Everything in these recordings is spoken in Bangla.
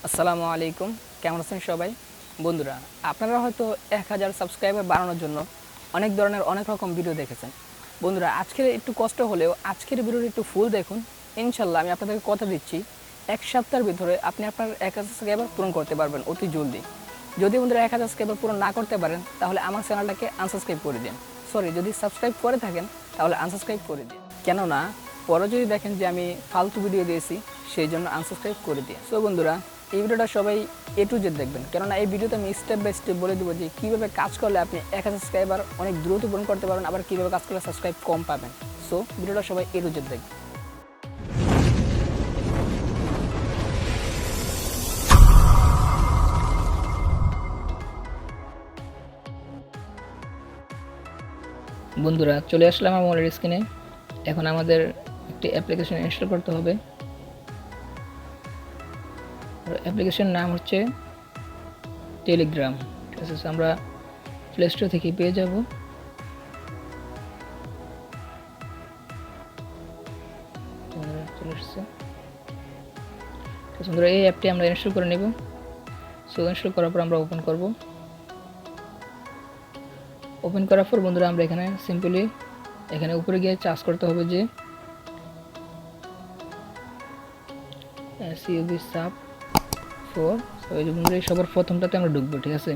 আসসালামু আলাইকুম, কেমন আছেন সবাই? বন্ধুরা, আপনারা হয়তো 1000 সাবস্ক্রাইবার বাড়ানোর জন্য অনেক ধরনের অনেক রকম ভিডিও দেখেছেন। বন্ধুরা, আজকের একটু কষ্ট হলেও আজকের ভিডিওটি একটু ফুল দেখুন। ইনশাল্লাহ আমি আপনাদেরকে কথা দিচ্ছি, এক সপ্তাহের ভিতরে আপনি আপনার 1000 সাবস্ক্রাইবার পূরণ করতে পারবেন অতি জলদি। যদি বন্ধুরা 1000 সাবস্ক্রাইবার পূরণ না করতে পারেন তাহলে আমার চ্যানেলটাকে আনসাবস্ক্রাইব করে দিন। সরি, যদি সাবস্ক্রাইব করে থাকেন তাহলে আনসাবস্ক্রাইব করে দিন। কেননা পরে যদি দেখেন যে আমি ফালতু ভিডিও দিয়েছি, সেই জন্য আনসাবস্ক্রাইব করে দিন। সো বন্ধুরা, এই ভিডিওটা সবাই A to Z দেখবেন, কেননা এই ভিডিওতে আমি স্টেপ বাই স্টেপ বলে দেবো যে কীভাবে কাজ করলে আপনি 1000 সাবস্ক্রাইবার অনেক দ্রুত পূরণ করতে পারবেন, আবার কীভাবে কাজ করলে সাবস্ক্রাইব কম পাবেন। সো ভিডিওটা সবাই A to Z দেখবেন। বন্ধুরা, চলে আসলাম আমার স্ক্রিনে। এখন আমাদের একটি অ্যাপ্লিকেশন ইনস্টল করতে হবে। অ্যাপ্লিকেশন নাম হচ্ছে টেলিগ্রাম। ঠিক আছে, আমরা প্লে স্টোর থেকে পেয়ে যাব। চলে এসছে। বন্ধুরা, এই অ্যাপটি আমরা ইনস্টল করে নেব। সো ইনস্টল করার পর আমরা ওপেন করব। ওপেন করার পর বন্ধুরা, আমরা এখানে সিম্পলি এখানে উপরে গিয়ে চার্জ করতে হবে যে সিউবি সাব 4। সো এই যে বন্ধুরা, সবার প্রথমটাতে আমরা ঢুকবো। ঠিক আছে,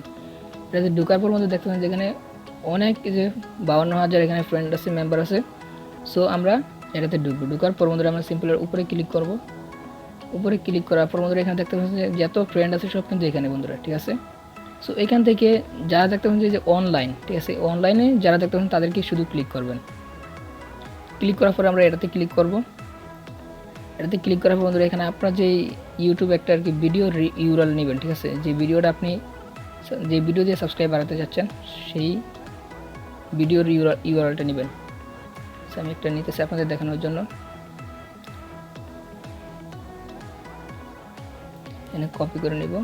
এটাতে ঢুকার পর বন্ধু দেখতে পাচ্ছেন যেখানে অনেক যে 52,000 এখানে ফ্রেন্ড আছে, মেম্বার আছে। সো আমরা এটাতে ঢুকবো। ঢুকার পর বন্ধুরা আমরা সিম্পলের উপরে ক্লিক করব। উপরে ক্লিক করার পর বন্ধুরা এখানে দেখতে পাচ্ছেন যে যত ফ্রেন্ড আছে সব কিন্তু এখানে বন্ধুরা। ঠিক আছে, সো এখান থেকে যারা দেখতে পাচ্ছেন যে অনলাইন, ঠিক আছে, অনলাইনে যারা দেখতে পাচ্ছেন তাদেরকে শুধু ক্লিক করবেন। ক্লিক করার পর আমরা এটাতে ক্লিক করব। এটাতে ক্লিক করার পর বন্ধুরা এখানে আপনার যে ইউটিউব একটা আর কি ভিডিও ইউআরএল নেবেন। ঠিক আছে, যে ভিডিওটা আপনি যে ভিডিও দিয়ে সাবস্ক্রাইব বাড়াতে যাচ্ছেন সেই ভিডিওর ইউআরএলটা নেবেন। আমি একটা নিতেছি আপনাদের দেখানোর জন্য। এখানে কপি করে নিব,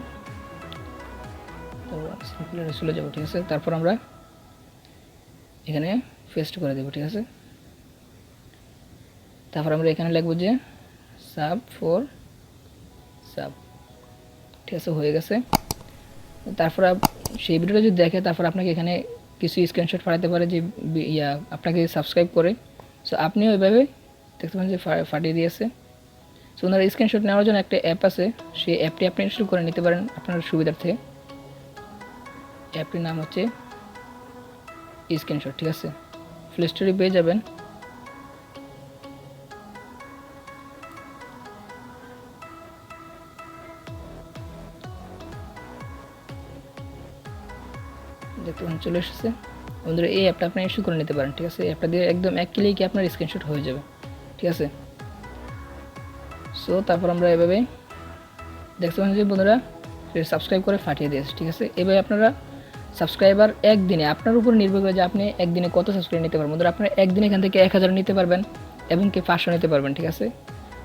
সিম্পলি চলে যাব। ঠিক আছে, তারপর আমরা এখানে পেস্ট করে দেব। ঠিক আছে, তারপর আমরা এখানে লিখব যে সাব 4 সাব। ঠিক আছে, হয়ে গেছে। তারপর সেই ভিডিওটা যদি দেখে তারপর আপনাকে এখানে কিছু স্ক্রিনশট পাঠাতে পারে যে আপনাকে সাবস্ক্রাইব করে। সো আপনিও ওইভাবে দেখতে পাচ্ছেন যে ফাটিয়ে দিয়েছে। সো ওনার স্ক্রিনশট নেওয়ার জন্য একটা অ্যাপ আছে, সেই অ্যাপটি আপনি ইনস্টল করে নিতে পারেন আপনার সুবিধার্থে। অ্যাপটির নাম হচ্ছে স্ক্রিনশট। ঠিক আছে, প্লে স্টোরে পেয়ে যাবেন। দেখতে পাচ্ছেন চলে এসেছে। বন্ধুরা, এই অ্যাপটা আপনি ইনস্টল করে নিতে পারেন। ঠিক আছে, অ্যাপটা দিয়ে একদম এক ক্লিকে আপনার স্ক্রিনশট হয়ে যাবে। ঠিক আছে, সো তারপর আমরা এভাবে দেখতে পাচ্ছেন যে বন্ধুরা সাবস্ক্রাইব করে ফাটিয়ে দিয়েছে। ঠিক আছে, এভাবে আপনারা সাবস্ক্রাইবার একদিনে আপনার উপর নির্ভর করে যে আপনি একদিনে কত সাবস্ক্রাইব নিতে পারবেন। বন্ধুরা, আপনারা একদিনে এখান থেকে 1000 নিতে পারবেন এবং কি 500 নিতে পারবেন। ঠিক আছে,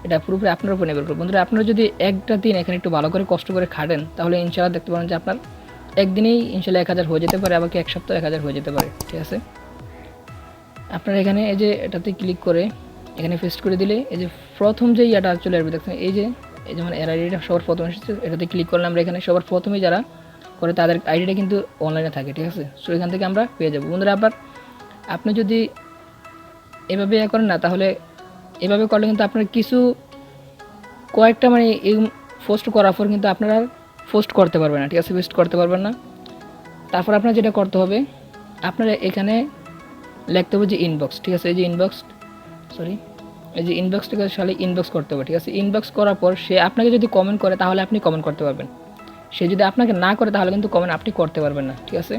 এটা পুরোপুরি আপনার উপর নির্ভর করে। বন্ধুরা, আপনারা যদি একটা দিন এখানে একটু ভালো করে কষ্ট করে খাটেন তাহলে ইনশাআল্লাহ দেখতে পারেন যে আপনার একদিনেই ইনশাআল্লাহ 1000 হয়ে যেতে পারে, আবার কি এক সপ্তাহ 1000 হয়ে যেতে পারে। ঠিক আছে, আপনারা এখানে এই যে এটাতে ক্লিক করে এখানে পেস্ট করে দিলে এই যে প্রথম যে ইয়াটা চলে আসবে দেখছেন, এই যেমন এর আইডিটা সবার প্রথমে এসেছে, এটাতে ক্লিক করলে আমরা এখানে সবার প্রথমে যারা করে তাদের আইডিটা কিন্তু অনলাইনে থাকে। ঠিক আছে, সো এখান থেকে আমরা পেয়ে যাবো। বন্ধুরা, আবার আপনি যদি এভাবে করেন না, তাহলে এভাবে করলে কিন্তু আপনার কিছু কয়েকটা মানে এই পোস্ট করার পর কিন্তু আপনারা পোস্ট করতে পারবেন না। ঠিক আছে, পোস্ট করতে পারবেন না। তারপর আপনার যেটা করতে হবে, আপনারা এখানে লিখতে হবে যে ইনবক্স। ঠিক আছে, এই যে ইনবক্স, সরি, এই যে ইনবক্সটাকে সালে ইনবক্স করতে হবে। ঠিক আছে, ইনবক্স করার পর সে আপনাকে যদি কমেন্ট করে তাহলে আপনি কমেন্ট করতে পারবেন। সে যদি আপনাকে না করে তাহলে কিন্তু কমেন্ট আপনি করতে পারবেন না। ঠিক আছে,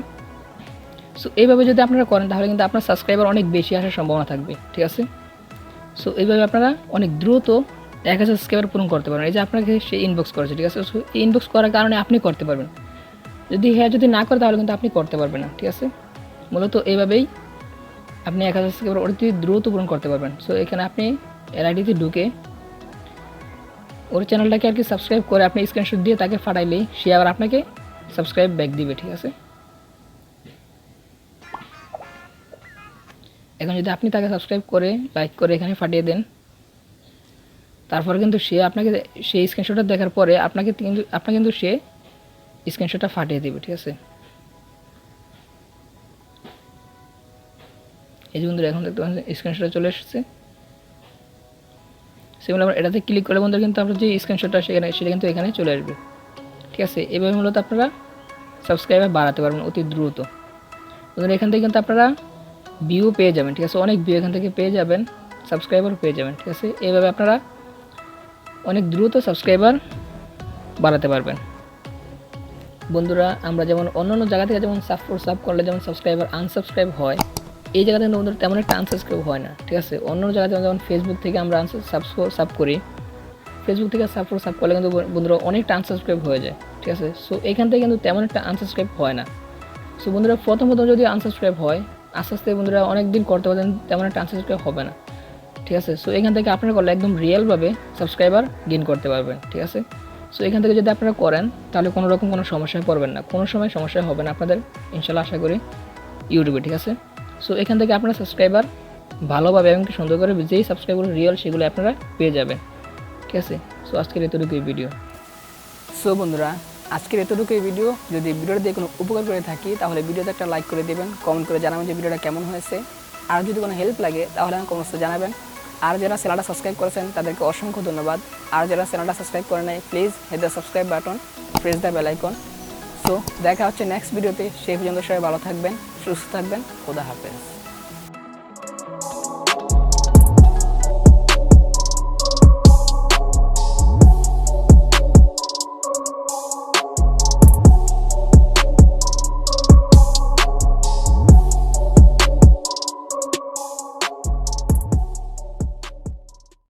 সো এইভাবে যদি আপনারা করেন তাহলে কিন্তু আপনার সাবস্ক্রাইবার অনেক বেশি আসার সম্ভাবনা থাকবে। ঠিক আছে, সো এইভাবে আপনারা অনেক দ্রুত 1000 সাবস্ক্রাইবার পূরণ করতে পারবেন। এই যে আপনাকে সে ইনবক্স করেছে। ঠিক আছে, সো এই ইনবক্স করার কারণে আপনি করতে পারবেন। যদি না করে তাহলে কিন্তু আপনি করতে পারবেন না। ঠিক আছে, মূলত এইভাবেই আপনি 1000 সাবস্ক্রাইবার অতি দ্রুত পূরণ করতে পারবেন। সো এখানে আপনি এর আইডিতে ঢুকে ওর চ্যানেলটাকে আর কি সাবস্ক্রাইব করে আপনি স্ক্রিনশট দিয়ে তাকে পাঠাইলেই সে আবার আপনাকে সাবস্ক্রাইব ব্যাক দিবে। ঠিক আছে, এখন যদি আপনি তাকে সাবস্ক্রাইব করে লাইক করে এখানে পাঠিয়ে দেন তারপর কিন্তু সে আপনাকে সেই স্ক্রিনশটটা দেখার পরে আপনাকে কিন্তু সে স্ক্রিনশটটা ফাটিয়ে দেবে, ঠিক আছে। এই যে বন্ধুরা এখন দেখতে পাচ্ছেন স্ক্রিনশটটা চলে এসেছে। সেগুলো আমরা এটাতে ক্লিক করলে বন্ধুরা কিন্তু আপনার যে স্ক্রিনশটটা সেটা কিন্তু এখানে চলে আসবে, ঠিক আছে। এভাবে মূলত আপনারা সাবস্ক্রাইবার বাড়াতে পারবেন অতি দ্রুত। বন্ধুরা এখান থেকে কিন্তু আপনারা ভিউ পেয়ে যাবেন, ঠিক আছে, অনেক ভিউ এখান থেকে পেয়ে যাবেন, সাবস্ক্রাইবার পেয়ে যাবেন, ঠিক আছে। এইভাবে আপনারা অনেক দ্রুত সাবস্ক্রাইবার বাড়াতে পারবেন। বন্ধুরা আমরা যেমন অন্যান্য জায়গা থেকে যেমন সাব করলে যেমন সাবস্ক্রাইবার আনসাবস্ক্রাইব হয়, এই জায়গাতে কিন্তু বন্ধুরা তেমন একটা আনসাবস্ক্রাইব হয় না, ঠিক আছে। অন্য জায়গাতে যেমন ফেসবুক থেকে আমরা সাব করি, ফেসবুক থেকে সাব করলে কিন্তু বন্ধুরা অনেকটা আনসাবস্ক্রাইব হয়ে যায়, ঠিক আছে। সো এখান থেকে কিন্তু তেমন একটা আনসাবস্ক্রাইব হয় না। সো বন্ধুরা প্রথম যদি আনসাবস্ক্রাইব হয়, আস্তে আস্তে বন্ধুরা অনেক দিন করতে পারেন, তেমন একটা আনসাবস্ক্রাইব হবে না, ঠিক আছে। সো এখান থেকে আপনারা করলে একদম রিয়েলভাবে সাবস্ক্রাইবার গেইন করতে পারবেন, ঠিক আছে। সো এখান থেকে যদি আপনারা করেন তাহলে কোনো রকম কোনো সমস্যায় পড়বেন না, কোনো সময় সমস্যা হবে না আপনাদের, ইনশাল্লাহ আশা করি ইউটিউবে, ঠিক আছে। সো এখান থেকে আপনারা সাবস্ক্রাইবার ভালোভাবে এবং সুন্দর করে যেই সাবস্ক্রাইবার রিয়েল সেগুলো আপনারা পেয়ে যাবেন, ঠিক আছে। সো আজকের এতটুকুই ভিডিও। সো বন্ধুরা আজকের এতটুকুই ভিডিও। যদি ভিডিওটা দিয়ে কোনো উপকার করে থাকি তাহলে ভিডিওতে একটা লাইক করে দেবেন, কমেন্ট করে জানাবেন যে ভিডিওটা কেমন হয়েছে। আর যদি কোনো হেল্প লাগে তাহলে আমাকে কমেন্টসে জানাবেন। আর যারা চ্যানেলটা সাবস্ক্রাইব করেছেন তাদেরকে অসংখ্য ধন্যবাদ। আর যারা চ্যানেলটা সাবস্ক্রাইব করে নাই please hit the subscribe button, press the bell icon. So দেখা হচ্ছে নেক্সট ভিডিওতে। সেই পর্যন্ত সবাই ভালো থাকবেন, সুস্থ থাকবেন, খোদা হাফেজ।